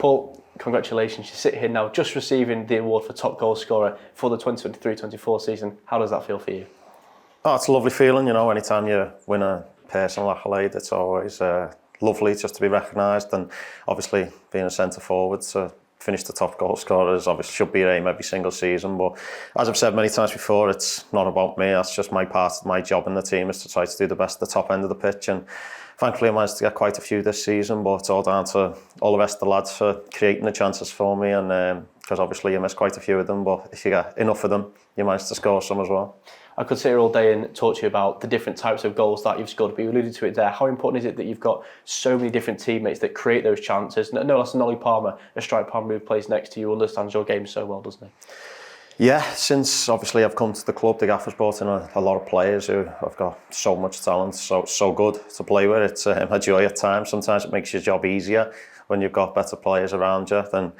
Paul, congratulations. You sit here now just receiving the award for top goal scorer for the 2023-24 season. How does that feel for you? Oh, it's a lovely feeling, you know, anytime you win a personal accolade, it's always lovely just to be recognised, and obviously being a centre forward to finish the top goal scorer obviously should be your aim every single season. But as I've said many times before, it's not about me. That's just my part. My job in the team is to try to do the best at the top end of the pitch, and thankfully I managed to get quite a few this season. But it's all down to all the rest of the lads for creating the chances for me, and because obviously you miss quite a few of them, but if you get enough of them, you manage to score some as well. I could sit here all day and talk to you about the different types of goals that you've scored, but you alluded to it there. How important is it that you've got so many different teammates that create those chances? No less than Ollie Palmer, a strike partner who plays next to you, understands your game so well, doesn't he? Yeah, since obviously I've come to the club, the gaffer's brought in a lot of players who have got so much talent, so good to play with. It's a joy at times. Sometimes it makes your job easier when you've got better players around you. Then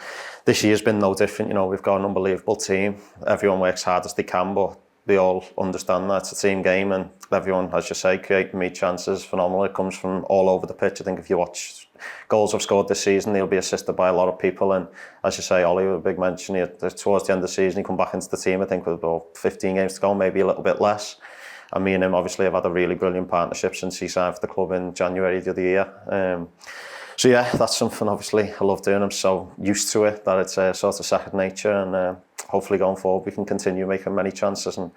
this year's been no different. You know, we've got an unbelievable team. Everyone works hard as they can, but they all understand that it's a team game, and everyone, as you say, creating me chances phenomenal. It comes from all over the pitch. I think if you watch goals I've scored this season, they'll be assisted by a lot of people. And as you say, Ollie, a big mention, towards the end of the season, he come back into the team, I think with about 15 games to go, maybe a little bit less. And me and him obviously have had a really brilliant partnership since he signed for the club in January the other year. So yeah, that's something obviously I love doing. I'm so used to it that it's sort of second nature, and hopefully going forward we can continue making many chances, and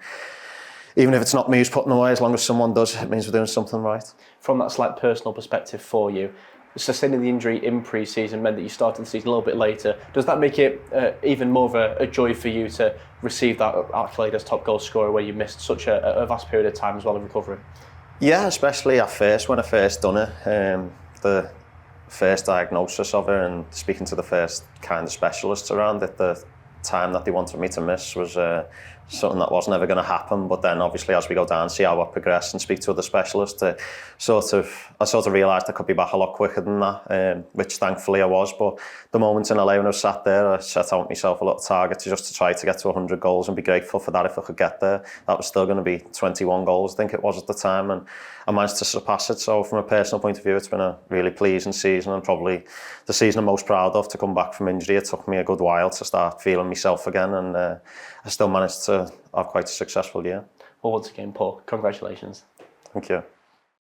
even if it's not me who's putting away, as long as someone does, it means we're doing something right. From that slight personal perspective for you, sustaining the injury in pre-season meant that you started the season a little bit later. Does that make it even more of a joy for you to receive that accolade as top goal scorer where you missed such a vast period of time as well of recovering? Yeah, especially at first, when I first done it, the first diagnosis of it and speaking to the first kind of specialists around it, the time that they wanted me to miss was something that was never going to happen. But then obviously as we go down, see how I progress and speak to other specialists, I sort of realised I could be back a lot quicker than that, which thankfully I was. But the moment in LA when I was sat there, I set out myself a little target to try to get to 100 goals and be grateful for that if I could get there. That was still going to be 21 goals, I think it was at the time, and I managed to surpass it. So from a personal point of view, it's been a really pleasing season, and probably the season I'm most proud of to come back from injury. It took me a good while to start feeling myself again, and I still managed to have quite a successful year. Well, once again, Paul, congratulations. Thank you.